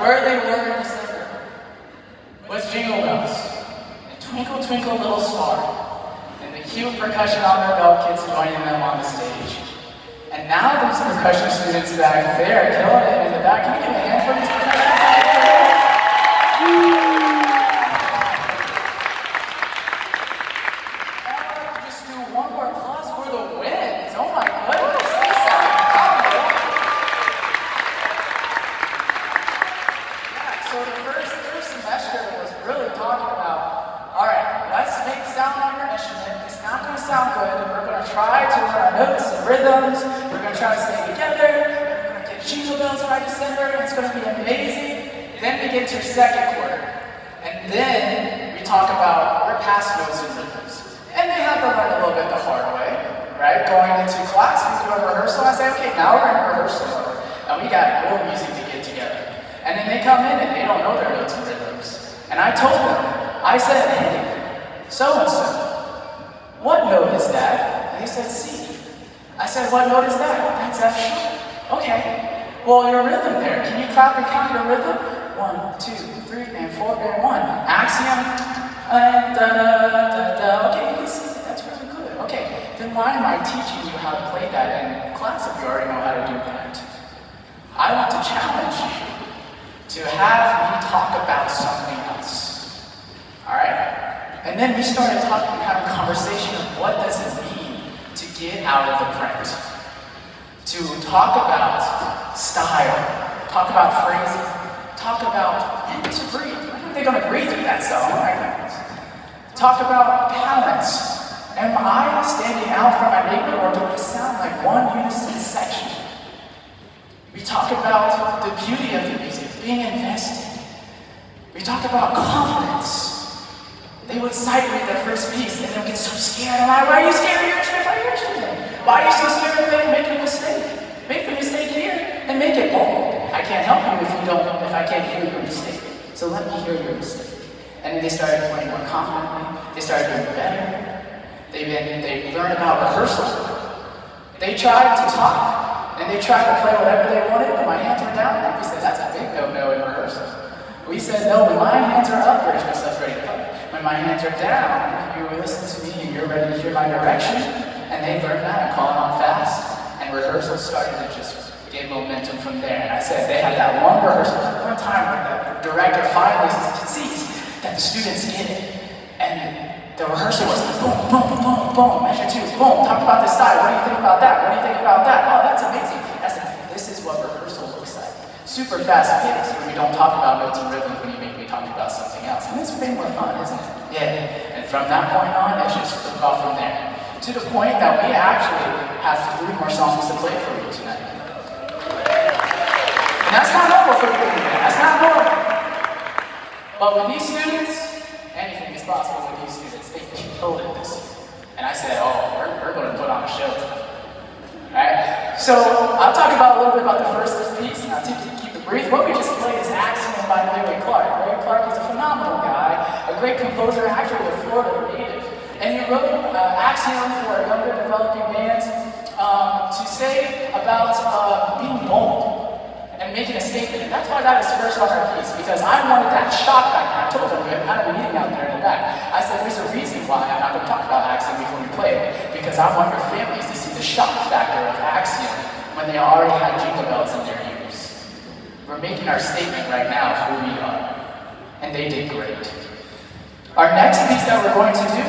where they were in December was Jingle Bells, and Twinkle Twinkle Little Star, and the cute percussion on their belt kids joining them on the stage. And now these percussion students back there are killing it in the back. Can you give a hand for these percussion students? Just do one more applause for the wins. Oh my goodness, they sound phenomenal. Yeah, so the first semester was really talking about, all right, let's make sound on your instrument. It's not going to sound good, and we're going to try to learn our notes and rhythms. We're going to try to stay together. We're going to get Jingle Bells by December. It's going to be amazing. Then we get to second quarter, and then we talk about our past notes and rhythms. And they have to learn a little bit the hard way, right? Going into class, we do a rehearsal. I say, okay, now we're in rehearsal mode, and we got more music to get together. And then they come in and they don't know their notes and rhythms. And I told them, I said, hey, so-and-so, what note is that? And they said, C. I said, what note is that? That's F sharp. Okay. Well, your rhythm there. Can you clap and count your rhythm? 1, 2, 3, and 4, and 1. Axiom, and da-da-da-da. Okay, you can see that. That's really good. Okay, then why am I teaching you how to play that in class if you already know how to do that? I want to challenge you to have me talk about something else. All right? And then we started talking, having a conversation of what does it mean to get out of the print. To talk about style, talk about phrasing, talk about and to breathe. I think they're going to breathe through that song, right? Talk about balance. Am I standing out from my neighbor, or do we sound like one unison section? We talk about the beauty of the music, being invested. We talk about confidence. They would sight read their first piece, and they'll get so scared. Why are you scared of your instrument? Why are you instrument? Why are you so scared of making a mistake? Make the mistake here and make it bold. I can't help you if I can't hear your mistake. So let me hear your mistake. And then they started playing more confidently. They started doing better. They learned about rehearsal. They tried to talk, and they tried to play whatever they wanted, but my hands were down, and we said, that's a big no-no in rehearsal. We said, no, when my hands are up, here's my stuff ready to play. When my hands are down, you listen to me and you're ready to hear my direction. And they learned that and called on fast. And rehearsal started to just get momentum from there. And I said they had that one rehearsal, one time where the director finally sees that the students get it. And the rehearsal was like, boom, boom, boom, boom, measure 2, boom, talk about this side, what do you think about that? What do you think about that? Oh, that's amazing. I said, this is what rehearsal looks like. Super fast paced when we don't talk about notes and rhythms when you make me talk about something else. And it's way more fun, isn't it? Yeah. And from that point on, it just took off from there. To the point that we actually have 3 more songs to play for you tonight. And that's not normal for people to do that. That's not normal. But with these students, anything is possible with these students. They killed it this year. And I said, oh, we're going to put on a show tonight. Right? So I'll talk about a little bit about the first piece, and I'll keep it brief. What we just played is Axiom by Larry Clark. Larry Clark is a phenomenal guy, a great composer, actually a Florida native. And he wrote Axiom for younger developing bands to say about being bold and making a statement. And that's why that is first on our piece, because I wanted that shock back then. I told them we had a meeting out there in the back. I said, there's a reason why I'm not going to talk about Axiom before we play it, because I want your families to see the shock factor of Axiom when they already had Jingle Bells in their ears. We're making our statement right now of who we are. And they did great. Our next piece that we're going to do,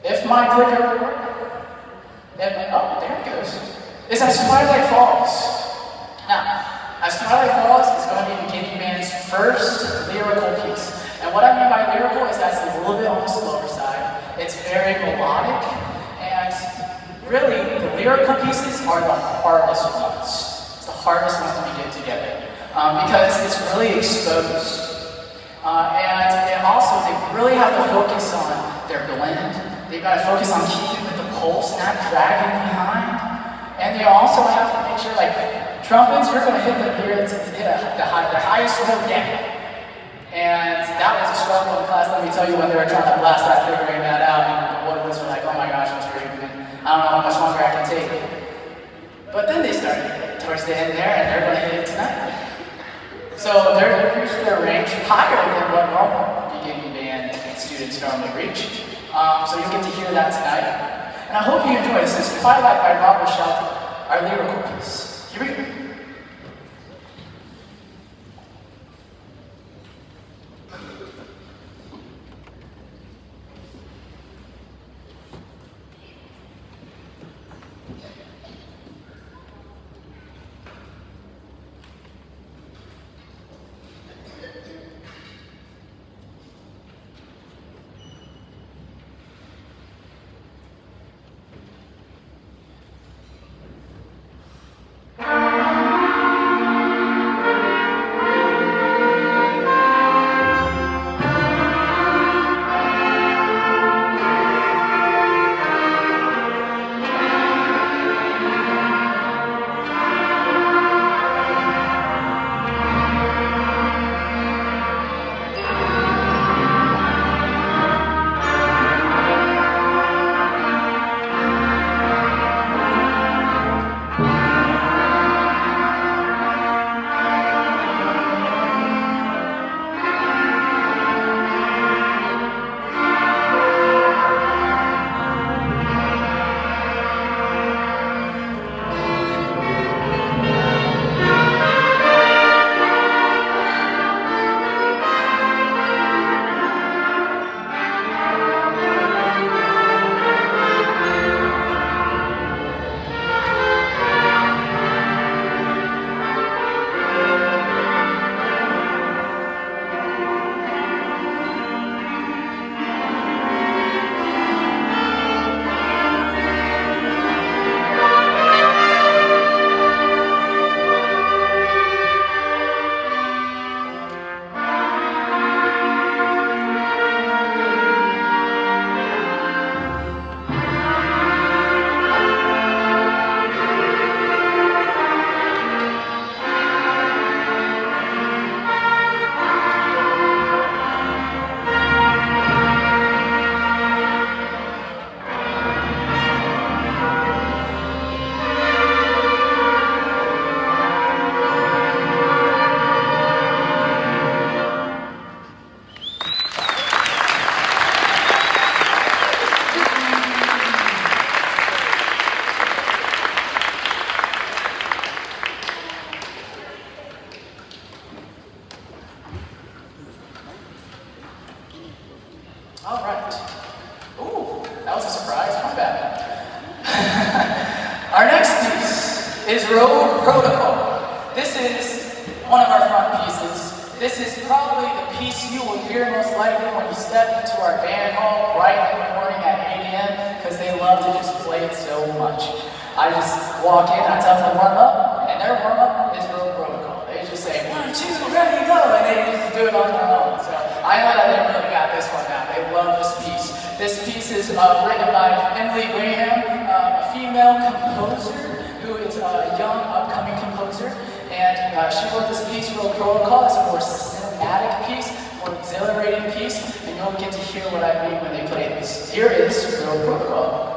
if my clicker would work, oh, there it goes, is As Twilight Falls. Now, As Twilight Falls is going to be Beginning Band's first lyrical piece. And what I mean by lyrical is that's a little bit on the slower side. It's very melodic, and really, the lyrical pieces are the hardest ones. It's the hardest ones to get together, because it's really exposed. And they really have to focus on their blend. They've got to focus on keeping with the pulse, not dragging behind. And they also have to make sure, like, trumpets, you're going to hit them here to hit the highest note yet. And that was a struggle in class, let me tell you, when they were trying to blast that, figuring that out. And the woodwinds were like, oh my gosh, Mr. Hickman, I don't know how much longer I can take. But then they started towards the end there, and they're going to hit it tonight. So they're reaching their range higher than what normal beginning band students normally reach. So you'll get to hear that tonight. And I hope you enjoy this. This is Twilight by Robert Shelton, our lyrical piece. Here we go. All right. Ooh, that was a surprise. My bad. Our next piece is Rogue Protocol. This is one of our fun pieces. This is probably the piece you will hear most likely when you step into our band hall bright in the morning at 8 a.m. because they love to just play it so much. I just walk in, I tell them to warm up, and their warm up is Rogue Protocol. They just say, 1, 2, ready, go, and they just do it on their own. So I know that they really got this one down. They love this piece. This piece is written by Emily Graham, a female composer who is a young upcoming composer. And she wrote this piece, Rogue Protocol. It's a more cinematic piece, more exhilarating piece, and you'll get to hear what I mean when they play this. Here is Rogue Protocol.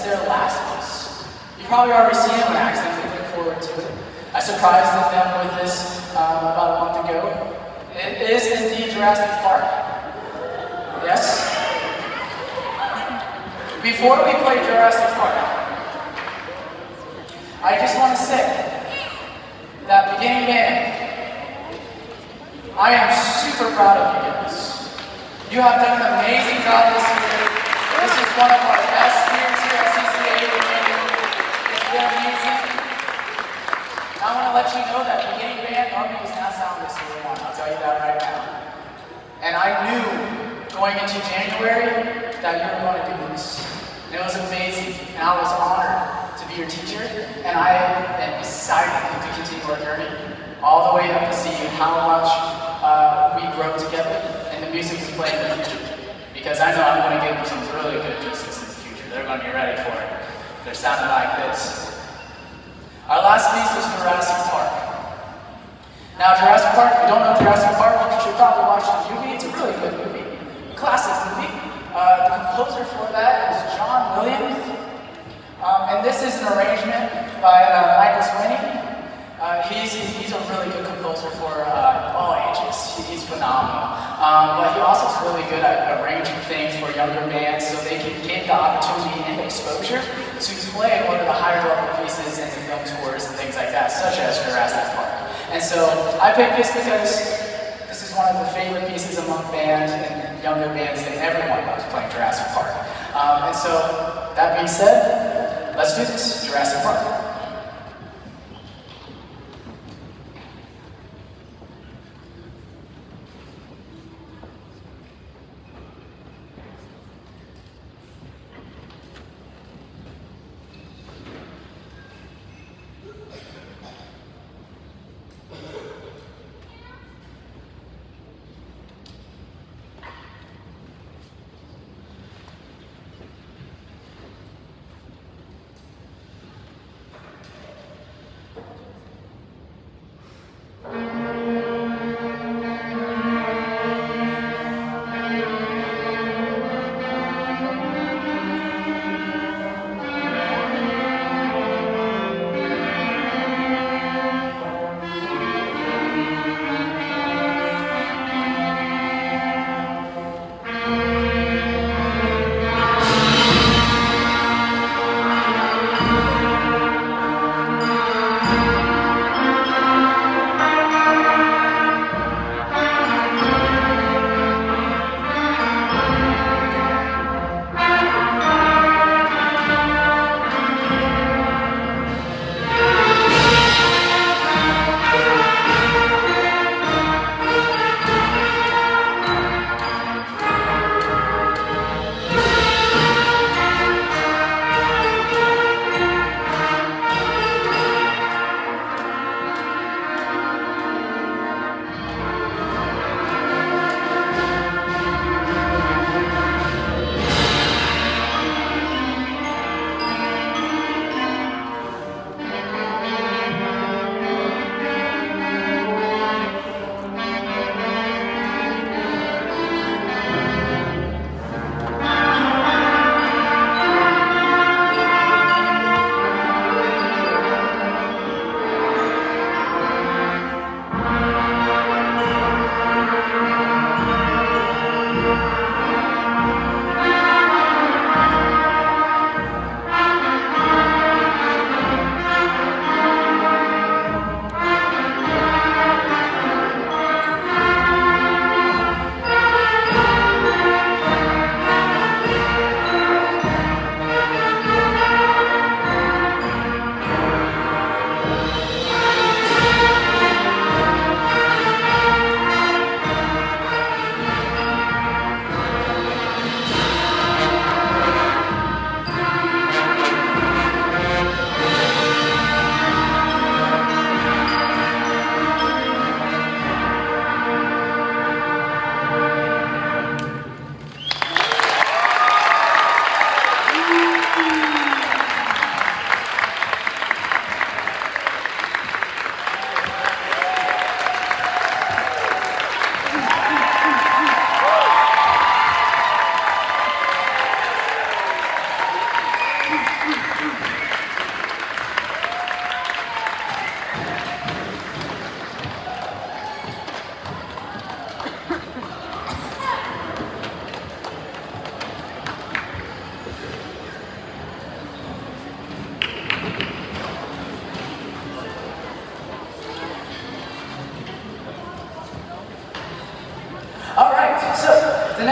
their last piece. You probably already seen it when I accidentally look forward to it. I surprised them with this about a month ago. It is indeed Jurassic Park. Yes? Before we play Jurassic Park, I just want to say that beginning band, I am super proud of you guys. You have done an amazing job this year. This is one of our best years here at CCA. It's been amazing. I want to let you know that beginning band normally does not sound this way. I'll tell you that right now. And I knew going into January that you were going to do this. And it was amazing. And I was honored to be your teacher. And I am excited to continue our journey all the way up to see how much we grow together and the music we play in the future. Because I know I'm going to give them some really good pieces in the future. They're going to be ready for it. They're sounding like this. Our last piece is Jurassic Park. Now, Jurassic Park, if you don't know Jurassic Park, you should probably watch the movie. It's a really good movie. Classic movie. The composer for that is John Williams. And this is an arrangement by Michael Swinney. He's a really good composer for all ages. He's phenomenal. But he also is really good at arranging things for younger bands so they can get the opportunity and exposure to play one of the higher level pieces in the film scores and things like that, such as Jurassic Park. And so I picked this because this is one of the favorite pieces among bands and younger bands that everyone loves playing Jurassic Park. And so that being said, let's do this, Jurassic Park.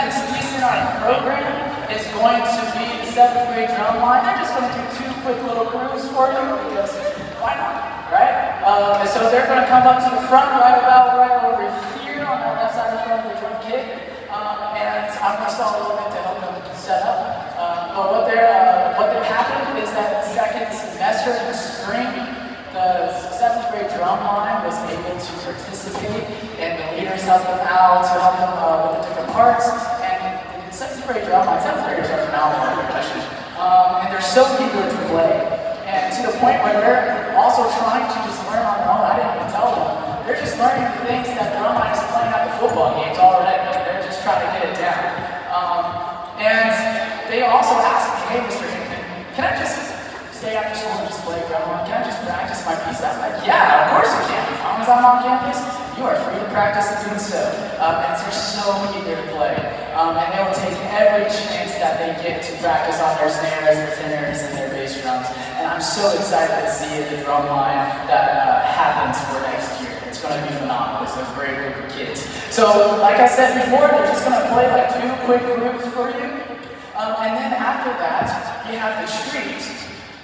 this piece in our program is going to be the 7th grade drum line. I'm just going to do 2 quick little grooves for you because why not, right? And so they're going to come up to the front right over here on the left side of the front of the drum kit. And I'm going to stall a little bit to help them set up. But what happened is that second semester in the spring, the 7th grade drum line was able to participate, and the leaders helped them out to help them with the different parts. And the 7th grade drum line, 7th graders are phenomenal at percussion, and they're so eager to play. And to the point where they're also trying to just learn on their own. I didn't even tell them. They're just learning the things that drum line is playing at the football games already. They're just trying to get it down. And they also asked me, hey, Mr. Hickman, can I just stay after school and just play drum line? Can I just practice my piece? I'm like, yeah, of course you can. As long as I'm on campus, you are free to practice and do so. And they're so eager to play. And they will take every chance that they get to practice on their snares, their tenors, and their bass drums. And I'm so excited to see the drum line that happens for next year. It's going to be phenomenal. It's a great group of kids. So, like I said before, they're just going to play like 2 quick groups for you. And then after that, you have the treat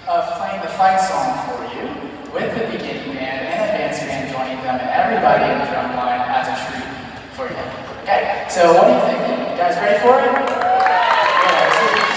of playing the fight song for you with the beginning band and advanced band joining them, and everybody in the drum line has a treat for you. Okay, so what do you think? You guys ready for it? Yeah, let's do this.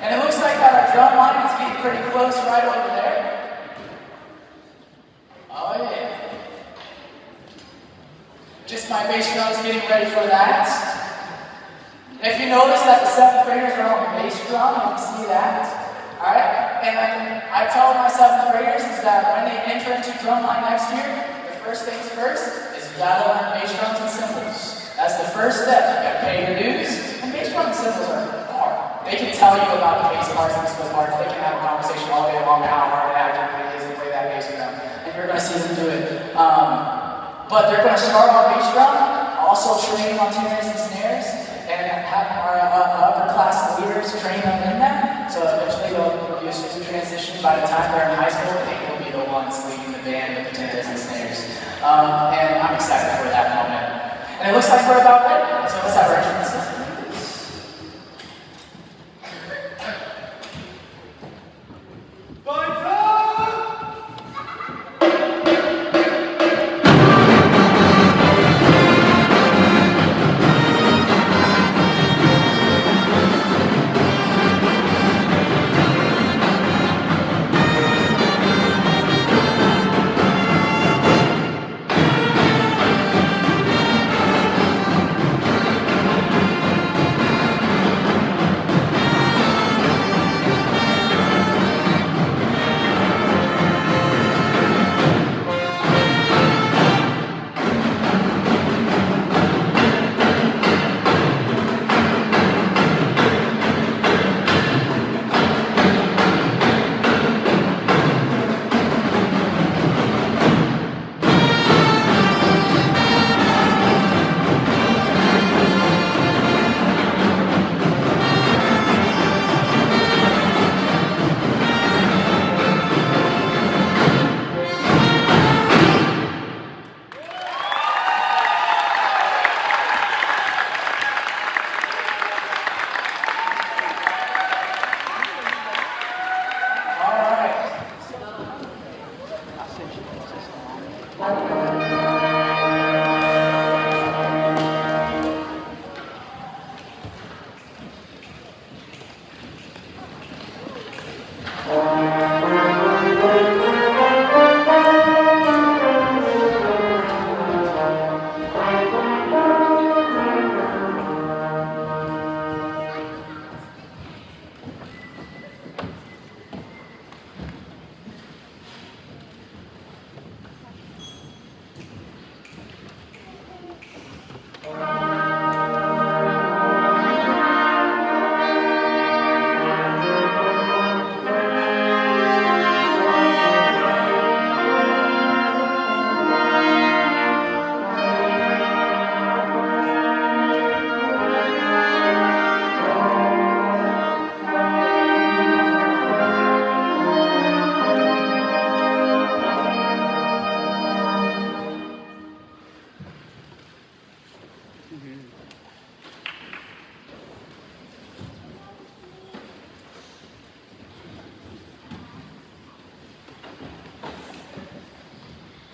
And it looks looks like that our drum line is getting pretty close right over there. Oh yeah. Just my bass drums getting ready for that. If you notice that the 7th graders are on the bass drum, you can see that. Alright? And I tell my 7th graders is that when they enter into drumline next year, the first things first is you gotta learn bass drums and cymbals. That's the first step. You gotta pay your dues. And bass drums and cymbals are hard. They can tell you about the bass parts and the split parts. They can have a conversation all day long about how hard it actually is to play that bass drum. And you're gonna see them do it. But they're gonna start on bass drum, also train on tuners and snares, and have our upper class leaders train them in that. So eventually they'll be a smooth transition. By the time they're in high school, they will be the ones leading the band with the tuners and snares. And I'm excited for that moment. And it looks like we're about ready. So let's have our instruments.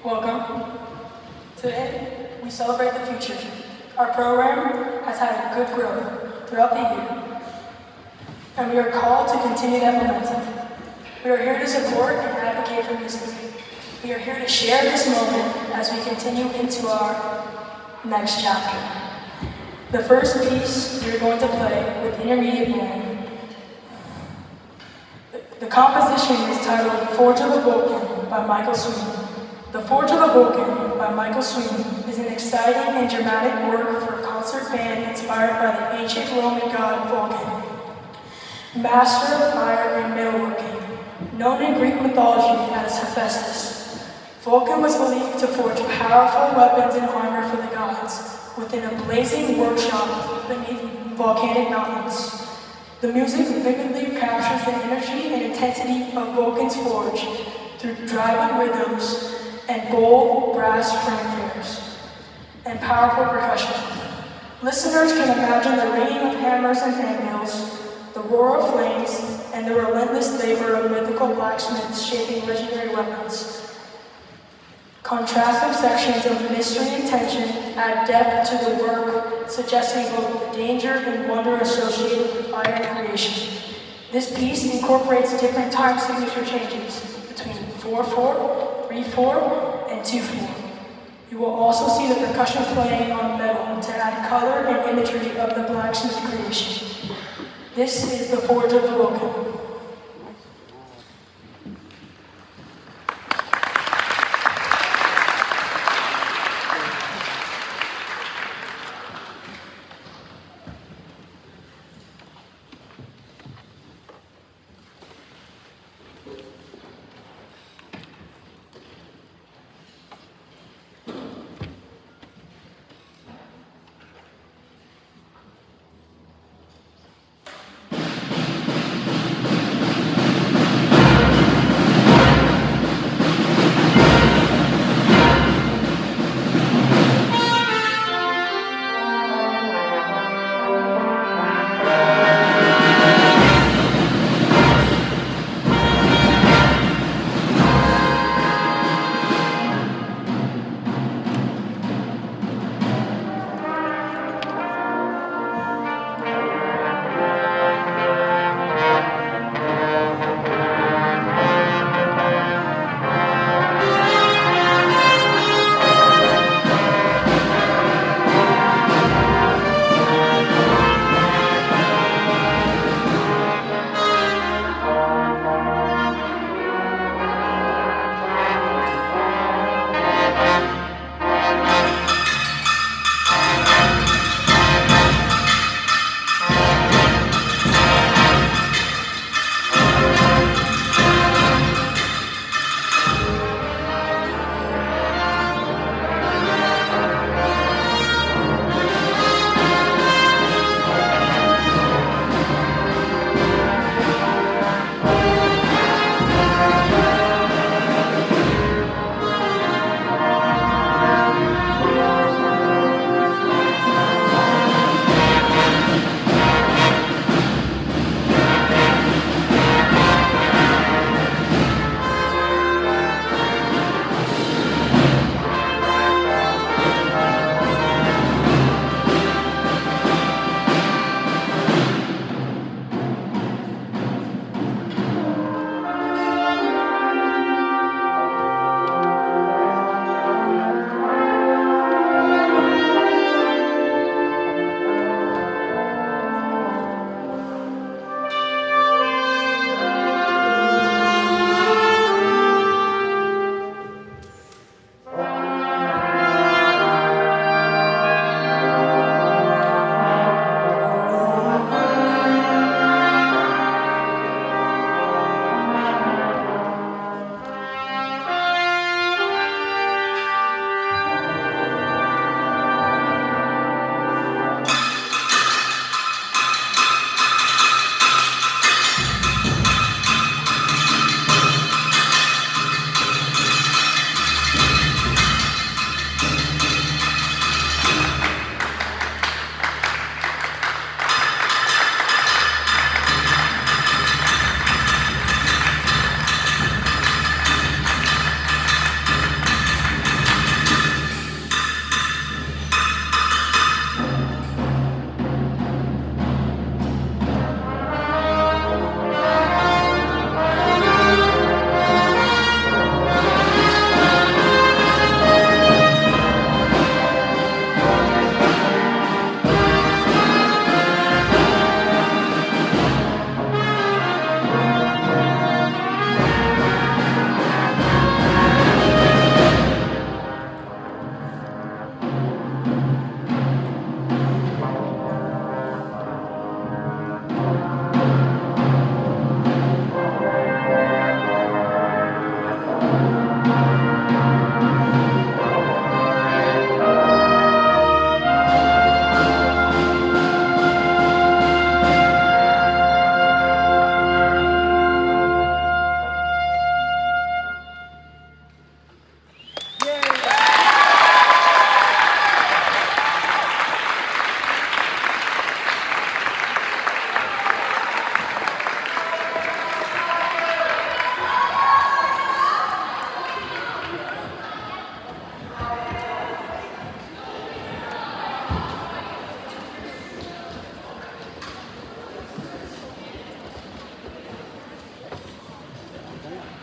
Welcome. Today, we celebrate the future. Our program has had a good growth throughout the year, and we are called to continue that momentum. We are here to support and advocate for music. We are here to share this moment as we continue into our next chapter. The first piece we are going to play with Intermediate Band. The composition is titled Forge of the Vulcan by Michael Sweeney. The Forge of the Vulcan by Michael Sweeney is an exciting and dramatic work for a concert band inspired by the ancient Roman god Vulcan, master of fire and metalworking, known in Greek mythology as Hephaestus. Vulcan was believed to forge powerful weapons and armor for the gods within a blazing workshop beneath volcanic mountains. The music vividly captures the energy and intensity of Vulcan's forge through driving rhythms and bold brass fanfares and powerful percussion. Listeners can imagine the ringing of hammers and handmills, the roar of flames, and the relentless labor of mythical blacksmiths shaping legendary weapons. Contrasting sections of mystery and tension add depth to the work, suggesting both the danger and wonder associated with fire creation. This piece incorporates different time signature changes between 4/4, 3/4, and 2/4. You will also see the percussion playing on metal to add color and imagery of the blacksmith creation. This is the Forge of the Vulcan.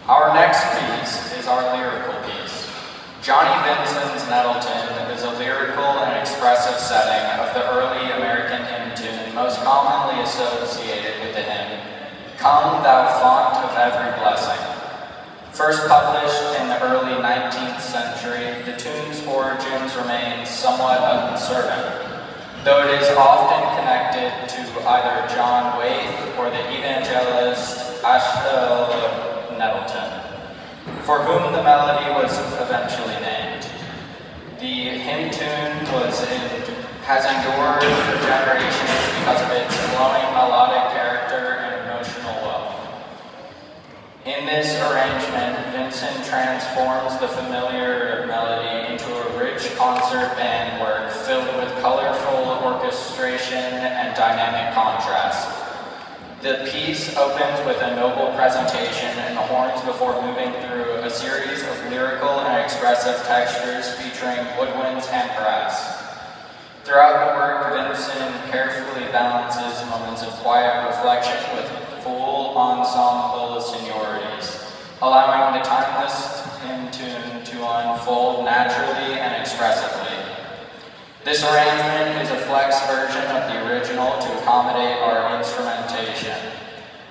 Our next piece is our lyrical piece. Johnny Vinson's Nettleton is a lyrical and expressive setting of the early American hymn tune most commonly associated with the hymn, "Come, thou font of every blessing." First published in the early 19th century, the tune's origins remain somewhat uncertain, though it is often connected to either John Waite or the evangelist Ashdel Nettleton, for whom the melody was eventually named. The hymn tune has endured for generations because of its flowing melodic character and emotional wealth. In this arrangement, Vincent transforms the familiar melody into a rich concert band work filled with colorful orchestration and dynamic contrast. The piece opens with a noble presentation in the horns before moving through a series of lyrical and expressive textures featuring woodwinds and brass. Throughout the work, Vincent carefully balances moments of quiet reflection with full ensemble sonorities, allowing the timeless hymn tune to unfold naturally and expressively. This arrangement is a flex version of the original to accommodate our instrumentation.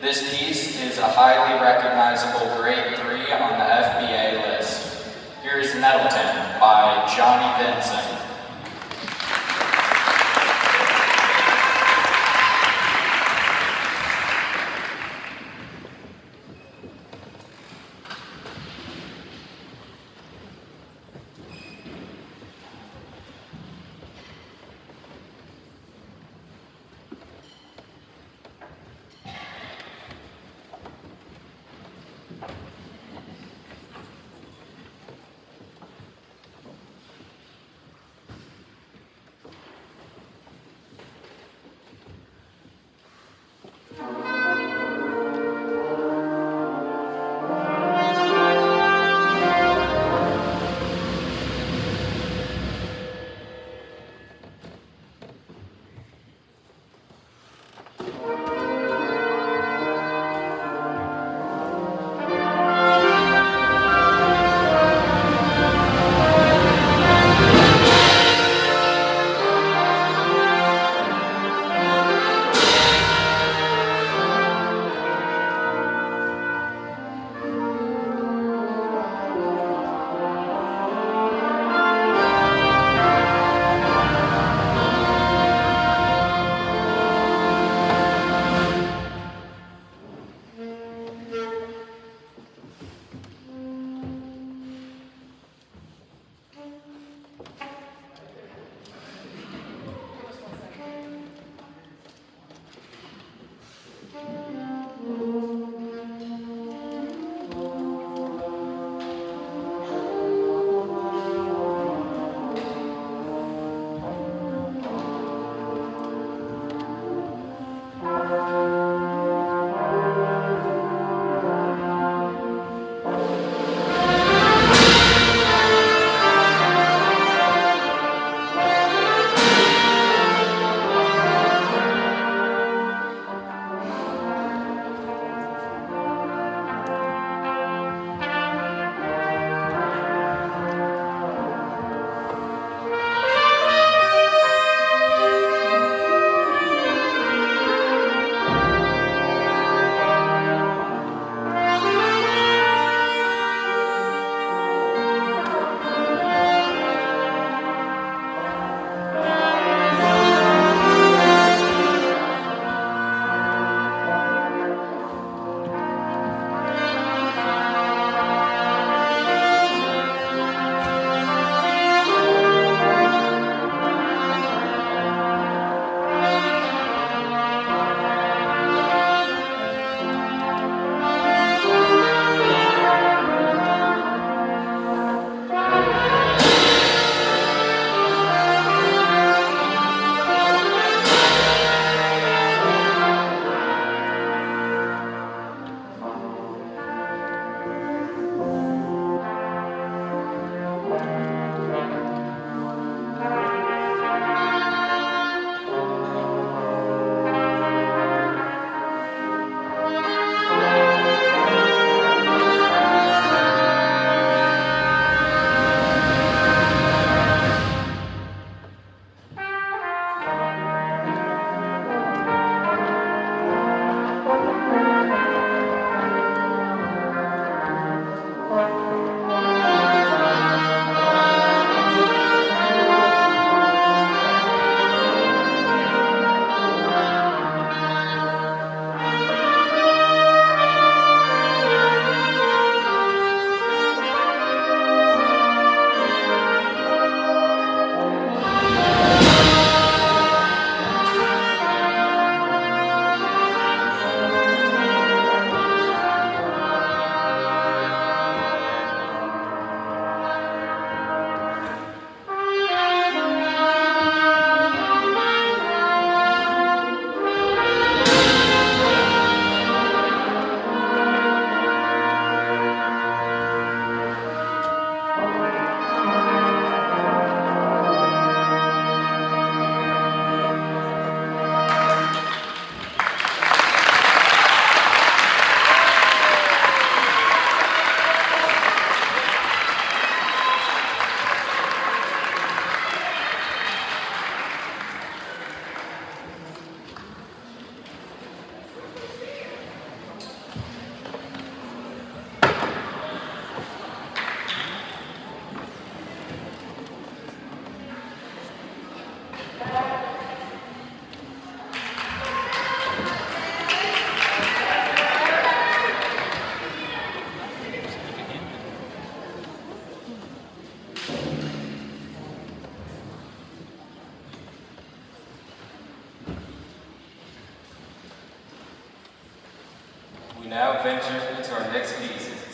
This piece is a highly recognizable Grade 3 on the FBA list. Here is Nettleton by Johnny Vincent.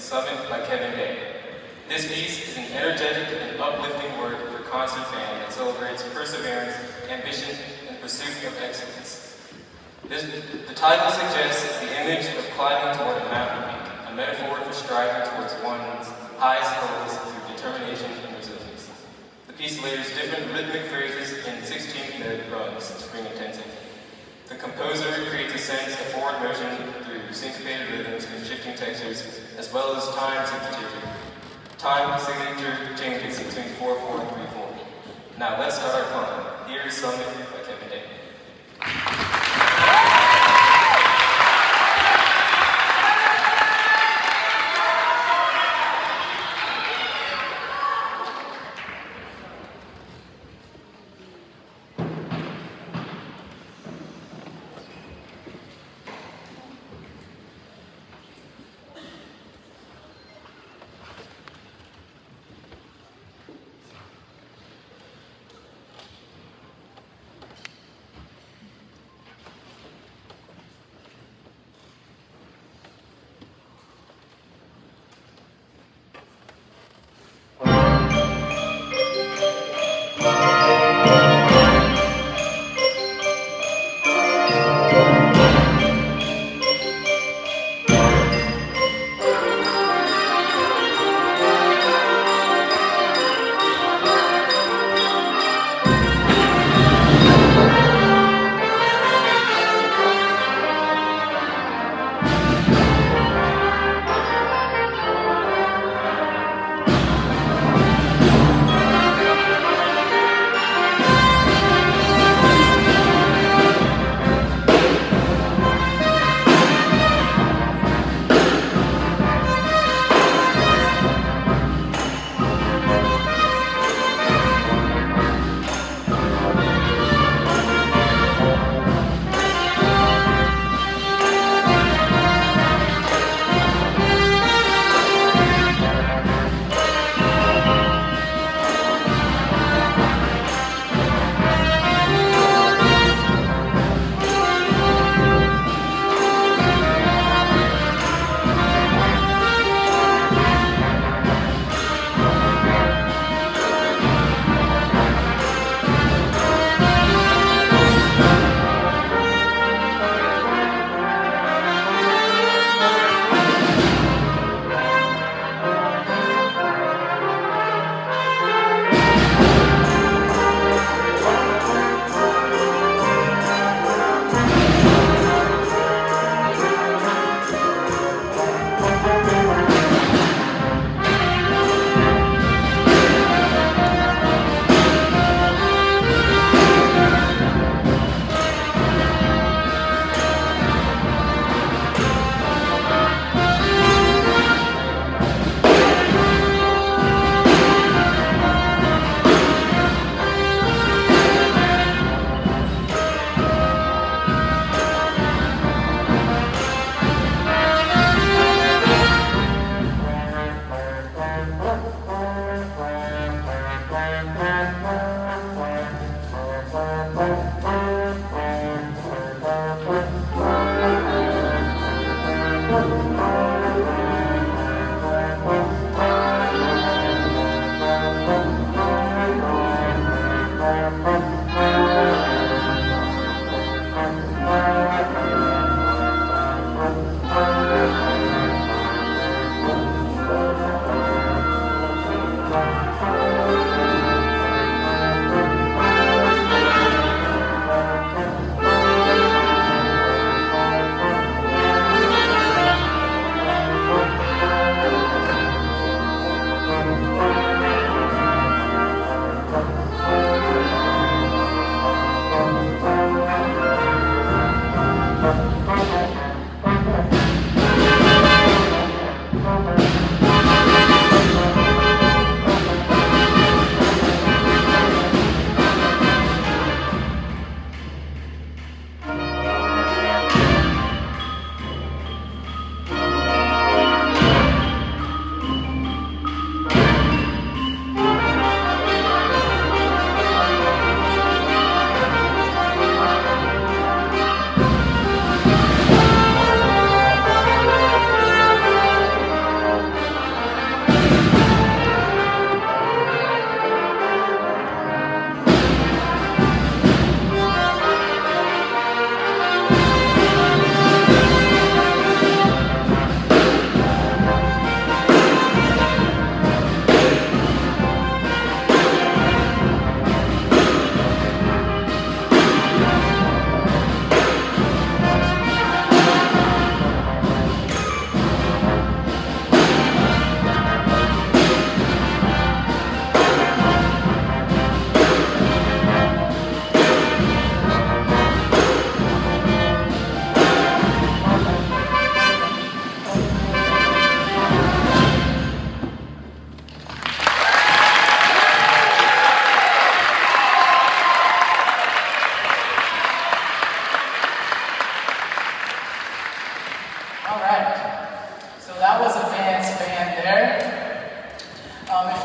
Summit by Kevin Day. This piece is an energetic and uplifting work for concert band that celebrates perseverance, ambition, and pursuit of excellence. The title suggests the image of climbing toward a mountain peak, a metaphor for striving towards one's highest goals through determination and resilience. The piece layers different rhythmic phrases in 16-note runs to bring intensity. The composer creates a sense of forward motion through syncopated rhythms and shifting textures, as well as time signature changes between 4/4 and 3/4. Now let's start our climb. Here is Summit by Kevin Day.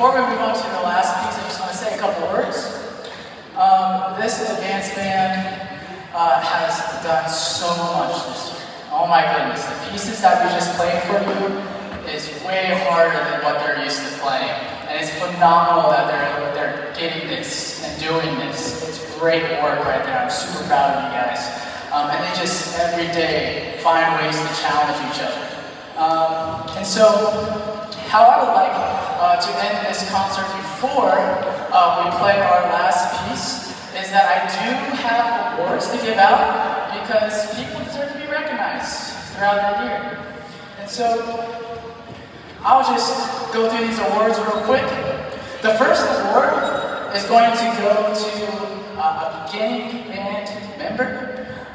before we move on to the last piece, I just want to say a couple words. This advanced band has done so much this year. Oh my goodness, the pieces that we just played for you is way harder than what they're used to playing. And it's phenomenal that they're getting this and doing this. It's great work right there. I'm super proud of you guys. And they just every day find ways to challenge each other. And so, how I would like to end this concert before we play our last piece is that I do have awards to give out because people deserve to be recognized throughout the year. And so, I'll just go through these awards real quick. The first award is going to go to a beginning band member.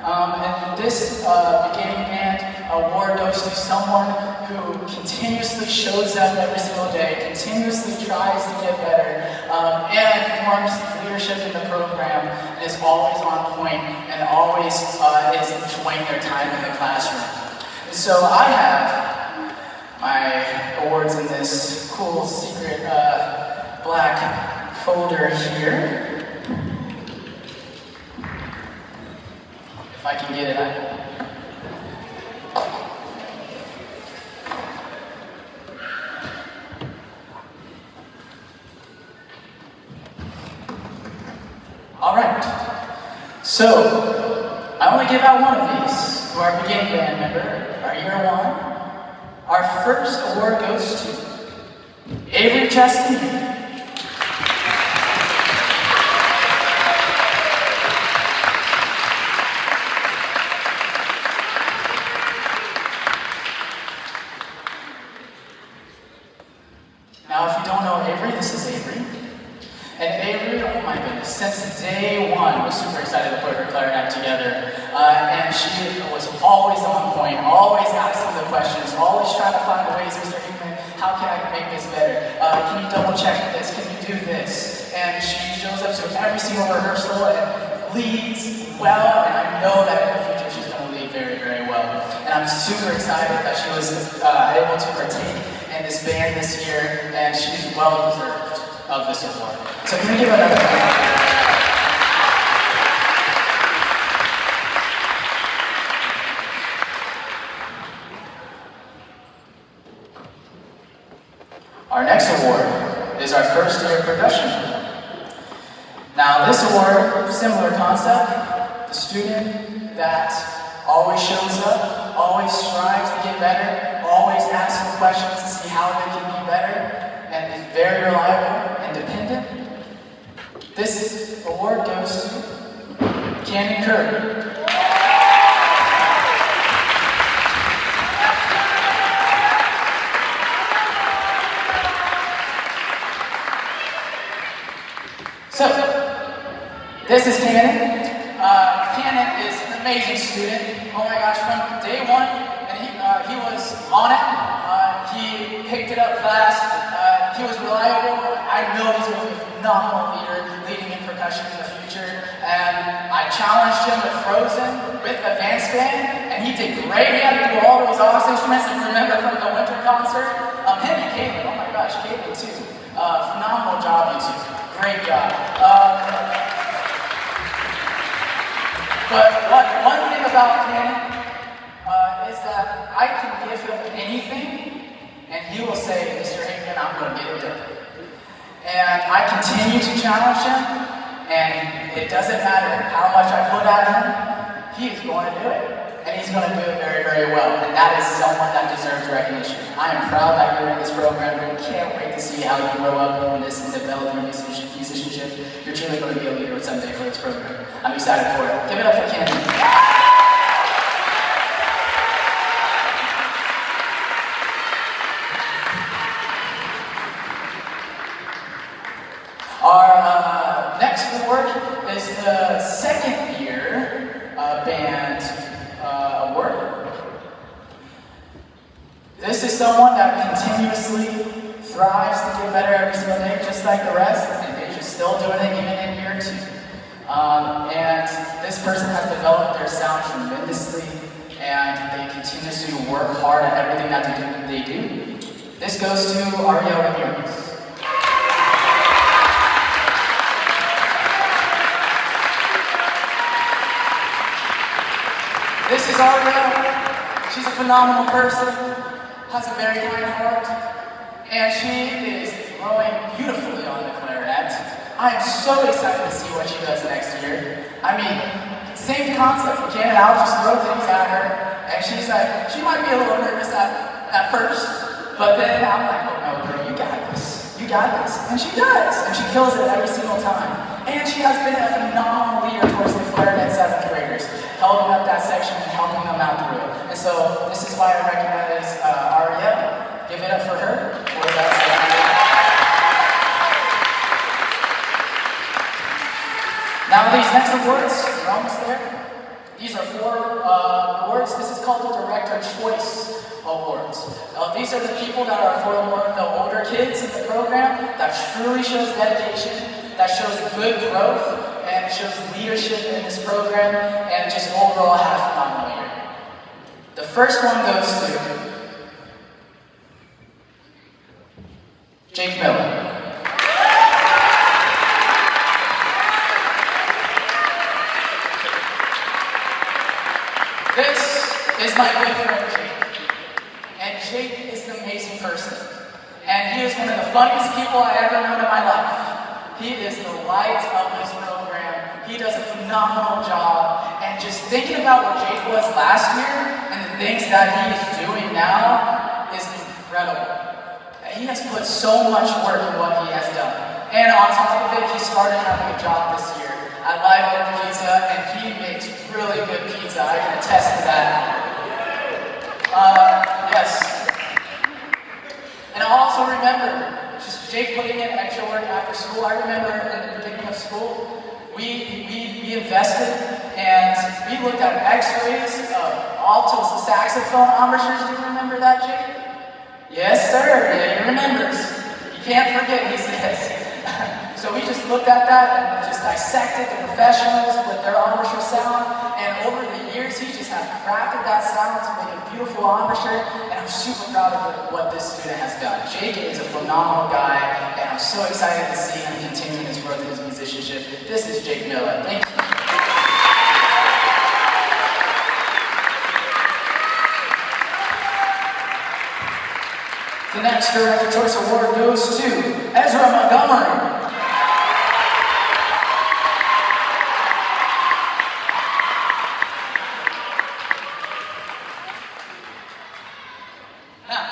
And this beginning band award goes to someone who continuously shows up every single day, continuously tries to get better, and forms leadership in the program, and is always on point, and always is enjoying their time in the classroom. And so I have my awards in this cool secret black folder here. If I can get it out. All right. So, I only give out one of these to our beginning band member, our year one. Our first award goes to Avery Chastain. Now, if you don't know Avery, this is Avery. And Avery, oh my goodness, since day one, was super excited to put her clarinet together. And she was always on point, always asking the questions, always trying to find ways, Mr. Hickman, how can I make this better? Can you double check this? Can you do this? And she shows up to every single rehearsal and leads well, and I know that in the future she's going to lead very, very well. And I'm super excited that she was able to partake in this band this year, and she's well deserved of this award. So can we give another round? Our next award is our first year percussion. Now this award, similar concept, the student that always shows up, always strives to get better, always asks for questions to see how they can be better, and is very reliable and dependent. This award goes to Cannon Curry. So, this is Cannon. Cannon is an amazing student. Oh my gosh, from day one, and he was on it. He picked it up fast. He was reliable. I know he's going to be a phenomenal leader, leading in percussion in the future. And I challenged him with Frozen, with Advanced Band, and he did great. He had to do all those aux instruments, if you remember from the winter concert. Him and Caitlin, oh my gosh, Caitlin too. Phenomenal job, you two. Great job. But one thing about Cannon is that I can give him anything, and he will say, Mr. Hickman, I'm going to get it done. And I continue to challenge him, and it doesn't matter how much I put at him, he's going to do it. And he's going to do it very, very well. And that is someone that deserves recognition. I am proud that you're in this program, and can't wait to see how you grow up in this and develop your musicianship. You're truly going to be a leader someday for this program. I'm excited for it. Give it up for Cannon. Our next award is the second year band award. This is someone that continuously thrives to get better every single day, just like the rest, and they're just still doing it even in year two. And this person has developed their sound tremendously, and they continuously work hard at everything that they do. This goes to Ariel Ramirez. is Ariel. She's a phenomenal person, has a very kind heart, and she is growing beautifully on the clarinet. I am so excited to see what she does next year. I mean, same concept. We can't out just throw things at her, and she's like, she might be a little nervous at first, but then I'm like, oh no, girl, you got this. You got this. And she does, and she kills it every single time. And she has been a phenomenal leader towards the clarinet 7th graders, helping up that section and helping them out through it. And so this is why I recognize Ariel. Give it up for her. For that Now these next awards, you're almost there. These are 4 awards. This is called the Director Choice Awards. These are the people that are for the older kids in the program that truly shows dedication, that shows good growth, and shows leadership in this program, and just overall have a phenomenal year. The first one goes to Jake Miller. This is my good friend Jake. And Jake is an amazing person. And he is one of the funniest people I ever known in my life. He is the light of this program. He does a phenomenal job. And just thinking about what Jake was last year and the things that he is doing now is incredible. He has put so much work in what he has done. And on top of it, he started having a job this year at Live Oak Pizza, and he makes really good pizza. I can attest to that. Yes. And I also remember just Jake putting in extra work after school. I remember in the beginning of school, we invested and we looked at x-rays of altos and saxophone embouchures. Do you remember that, Jake? Yes, sir. Yeah, he remembers. You can't forget, he says. So we just looked at that and just dissected the professionals with their embouchure sound. And over the years, he just has crafted that sound to make a beautiful embouchure. And I'm super proud of what this student has done. Jake is a phenomenal guy, and I'm so excited to see him continue his growth in his musicianship. This is Jake Miller. Thank you. The next Director Choice Award goes to Ezra Montgomery. Now,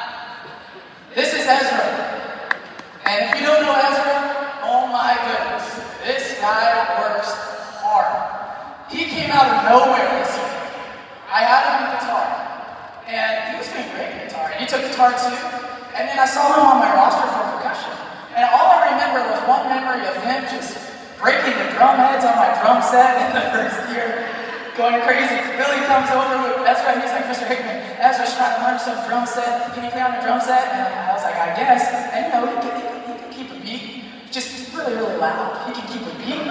this is Ezra. And if you don't know Ezra, oh my goodness, this guy works hard. He came out of nowhere this year. I had him in guitar, and he was doing great in guitar, and he took guitar too. And then I saw him on my roster for percussion. And all I remember was one memory of him just breaking the drum heads on my drum set in the first year, going crazy. Billy comes over with Ezra and he's like, Mr. Hickman, Ezra's trying to learn some drum set. Can you play on the drum set? And I was like, I guess. And you know, he can keep a beat, just really, really loud. He can keep a beat.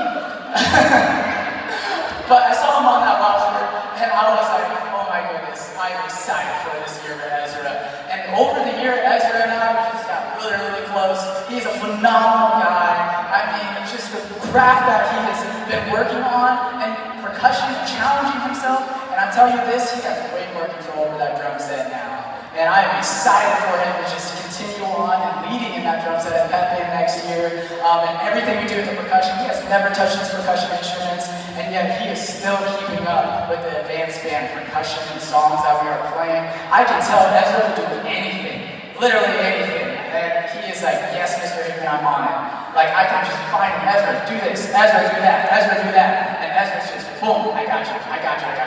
But I saw him on that roster and I was like, oh my goodness, I'm excited for this year for Ezra. And over the year, Ezra and I just got really, really close. He's a phenomenal guy. I mean, just the craft that he has been working on, and percussion, challenging himself. And I tell you this, he has way more control over that drum set now. And I am excited for him to just continue on and leading in that drum set at Pep Band next year. And everything we do with the percussion, he has never touched his percussion instruments, and yet he is still keeping up with the advanced band percussion and songs that we are playing. I can tell Ezra to do anything, literally anything. And he is like, yes, Mr. Hickman, I'm on it. Like, I can just find Ezra, do this, Ezra, do that, Ezra, do that. And Ezra's just, boom, I got you. I can't do it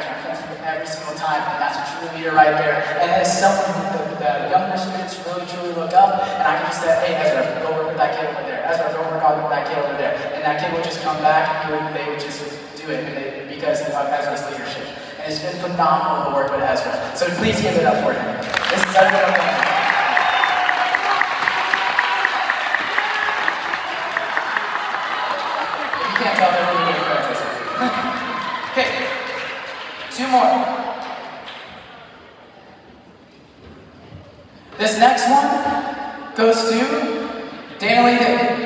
every single time. And that's a true leader right there. And as someone who the younger students really, truly look up, and I can just say, hey, Ezra, go work with that kid over there. Ezra, go work on with that kid over there. And that kid would just come back, and they would just do it because of Ezra's leadership. And it's been phenomenal to work with Ezra. So please give it up for him. This is Ezra Montgomery. You can't tell they're really good friends. Okay, 2 more. This next one goes to Dana Lee Day.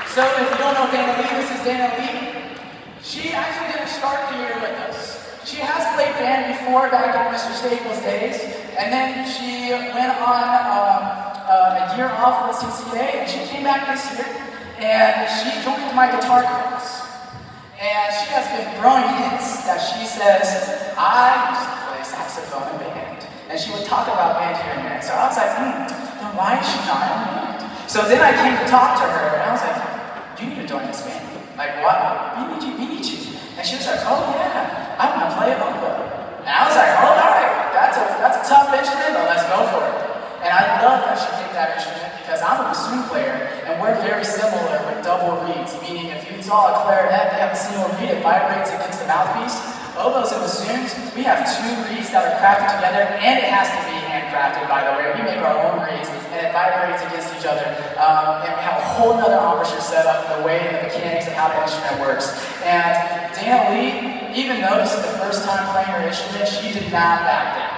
So if don't know Dana Lee, this is Dana Lee. She actually didn't start the year with us. She has played band before back in Mr. Staples days, and then she went on a year off with CCA, and she came back this year, and she joined my guitar class. And she has been throwing hints that she says, I used to play saxophone in band. And she would talk about band here and there. So I was like, then why is she not in band? So then I came to talk to her, and I was like, you need to join this band. Like, what? We need you. And she was like, oh yeah, I'm gonna play a oboe. And I was like, oh, all right, that's a tough instrument, but let's go for it. And I love that she picked that instrument because I'm a bassoon player, and we're very similar with double reeds, meaning if you saw a clarinet, they have a single reed, it vibrates against the mouthpiece. Oboes and bassoons, we have two reeds that are crafted together, and it has to be handcrafted, by the way. We make our own reeds, and it vibrates against each other. And we have a whole other embouchure set up in the way and the mechanics of how the instrument works. And Dana Lee, even though this is the first time playing her instrument, she did not back down.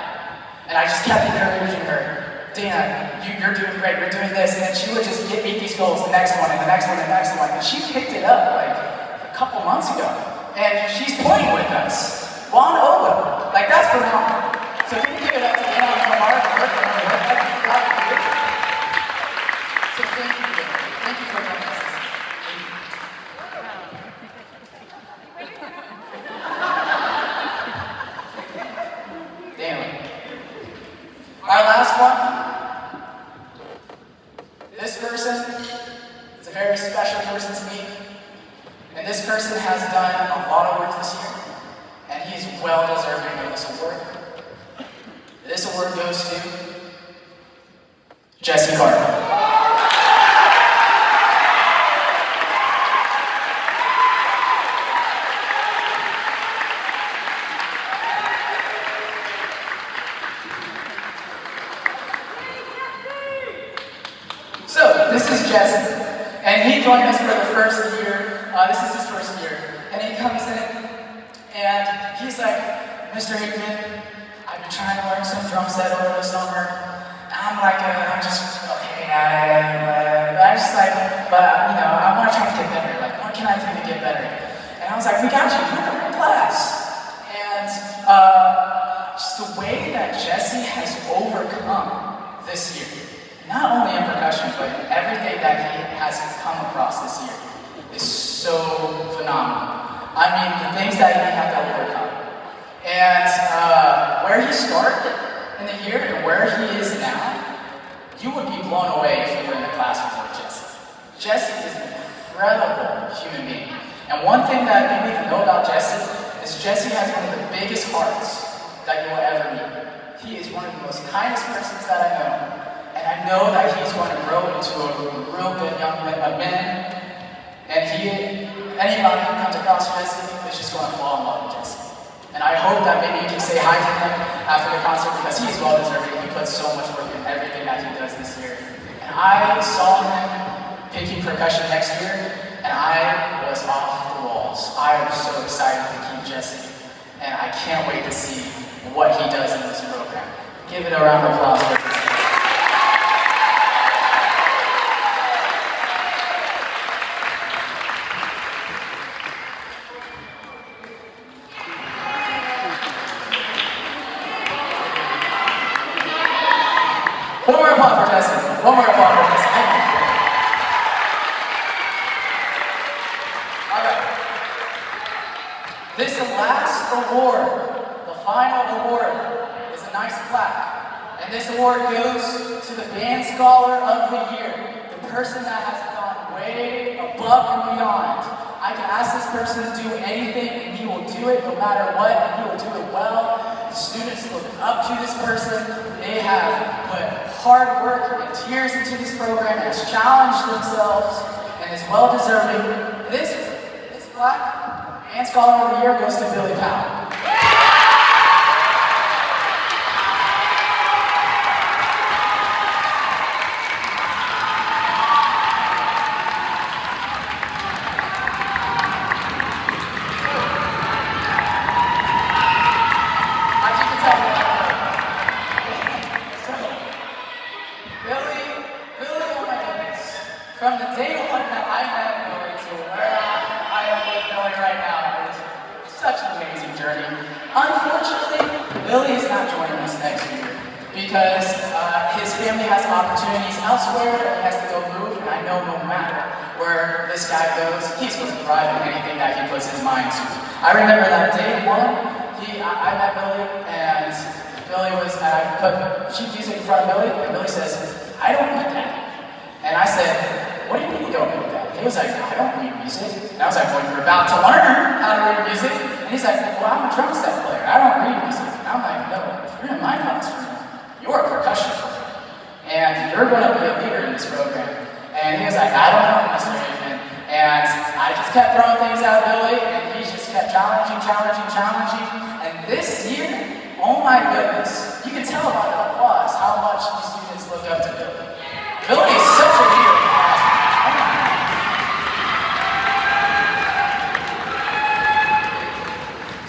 And I just kept encouraging her. Dana, you're doing great, you're doing this, and then she would just meet these goals, the next one, and the next one, and the next one, and she picked it up like a couple months ago, and she's playing with us, on oboe, like that's phenomenal. So can you give it up to Dana from our work, so thank you for joining us. Dana. Our last one. This person is a very special person to me, and this person has done a lot of work this year, and he is well deserving of this award. This award goes to Jesse Carter. This is Jesse, and he joined us for the first year. This is his first year, and he comes in, and he's like, Mr. Hickman, I've been trying to learn some drum set over the summer. I'm like, I just want to try to get better. Like, what can I do to get better? And I was like, we got you. You're in class. And just the way that Jesse has overcome this year. Not only in percussion, but everything that he has come across this year is so phenomenal. I mean, the things that he had to overcome. And where he started in the year and where he is now, you would be blown away if you were in the classroom with Jesse. Jesse is an incredible human being. And one thing that you need to know about Jesse is Jesse has one of the biggest hearts that you will ever meet. He is one of the most kindest persons that I know. And I know that he's going to grow into a real good young man. And anybody who comes across Jesse is just going to fall in love with Jesse. And I hope that maybe you can say hi to him after the concert because he is well deserving. He puts so much work in everything that he does this year. And I saw him picking percussion next year, and I was off the walls. I am so excited to keep Jesse, and I can't wait to see what he does in this program. Give it a round of applause for Jesse. One more applause for Jesse. One more applause for Jesse. All right. This last award, the final award, is a nice plaque. And this award goes to the Band Scholar of the Year, the person that has gone way above and beyond. I can ask this person to do anything, and he will do it no matter what, and he will do it well. The students look up to this person. They have put hard work and tears into this program and has challenged themselves and is well deserving. This plaque, Band Scholar of the Year, goes to Billy Powell. From the day one that I met Billy to because his family has opportunities elsewhere, and he has to go move, and I know no matter where this guy goes, he's going to thrive in anything that he puts his mind to. I remember that day one, I met Billy, and Billy was, I put sheet music in front of Billy, and Billy says, I don't need that. And I said, what do you mean you don't need that? He was like, I don't read music. And I was like, well, you're about to learn how to read music. And he's like, well, I'm a drum set player. I don't read music. And I'm like, no, if you're in my classroom, you're a percussion player. And you're going to be a leader in this program. And he was like, I don't know, Mr. Aikman. And I just kept throwing things at Billy, and he just kept challenging. And this year, oh my goodness, you can tell by the applause how much the students look up to Billy. Billy is such a leader.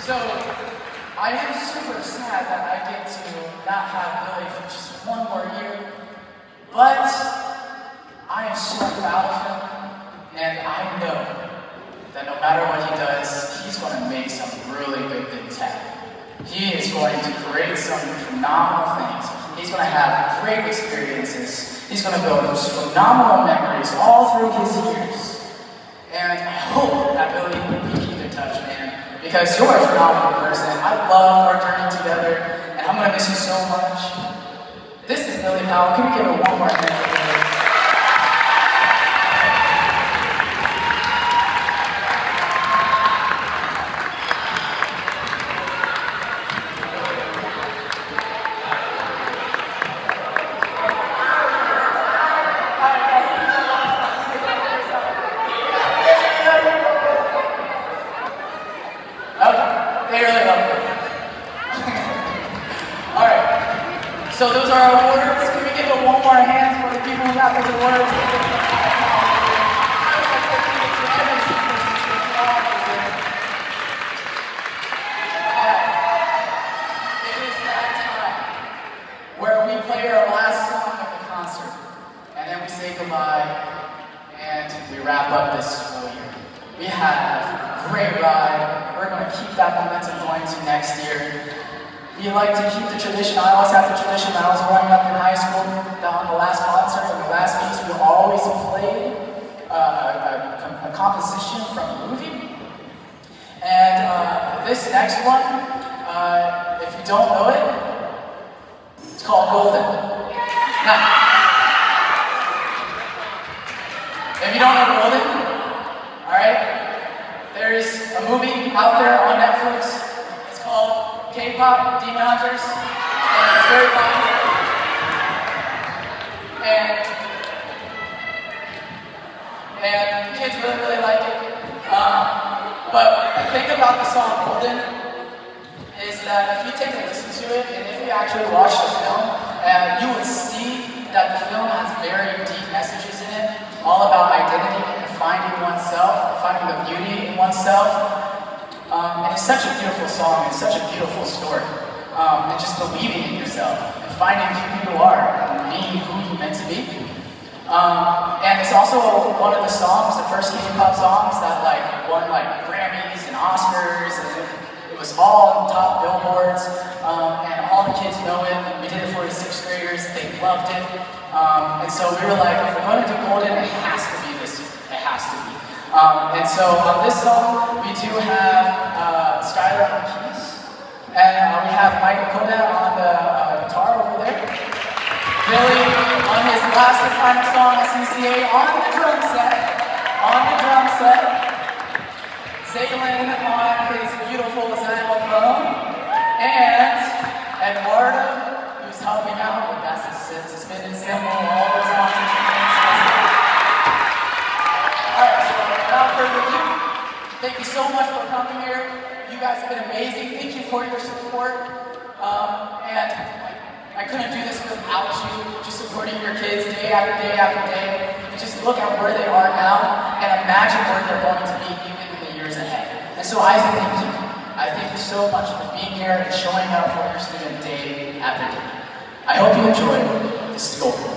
So, I am super sad that I get to not have Billy for just one more year, but I am so proud of him, and I know that no matter what he does, he's going to make some really good things happen. He is going to create some phenomenal things. He's going to have great experiences. He's going to build those phenomenal memories all through his years. And I hope that Billy, we keep in touch, man, because you're a phenomenal person. I love our journey together, and I'm going to miss you so much. This is Billy Powell. Can we give it one more hand for Billy? So those are our awards. Can we give it one more hand for the people who got those awards? It is that time where we play our last song of the concert, and then we say goodbye, and we wrap up this school year. We had a great ride. We're going to keep that momentum going to next year. We like to keep the tradition. I always have the tradition when I was growing up in high school, that on the last concert and the last piece, we always played a composition from a movie. And this next one, if you don't know it, it's called Golden. Now, if you don't know Golden, alright, there's a movie out there on Netflix. It's called K-pop Demon Hunters, and it's very popular. And kids really like it. But the thing about the song Golden is that if you take a listen to it, and if you actually watch the film, you would see that the film has very deep messages in it, all about identity and finding oneself, finding the beauty in oneself. And it's such a beautiful song, it's such a beautiful story. And just believing in yourself, and finding who you are, and being who you're meant to be. And it's also one of the songs, the first K-pop songs that won Grammys and Oscars, and it was all on top billboards, and all the kids know it. We did it for the 6th graders, they loved it. And so we were like, if we're going to do Golden, it has to be this year, it has to be. And so on this song, we do have Skylar on keys, and we have Michael Koda on the guitar over there. Billy on his last and final song at CCA on the drum set. Zaylin on his beautiful xylophone, and Eduardo, who's helping out with that suspended cymbal, all those concerts. Alright, so without further ado, thank you so much for coming here. You guys have been amazing. Thank you for your support. And I couldn't do this without you, just supporting your kids day after day after day. Just look at where they are now and imagine where they're going to be even in the years ahead. And so I thank you. I thank you so much for being here and showing up for your student day after day. I hope you enjoy this Golden.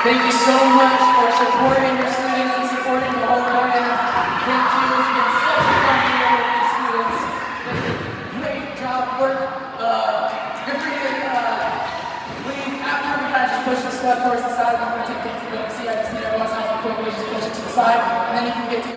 Thank you so much for supporting your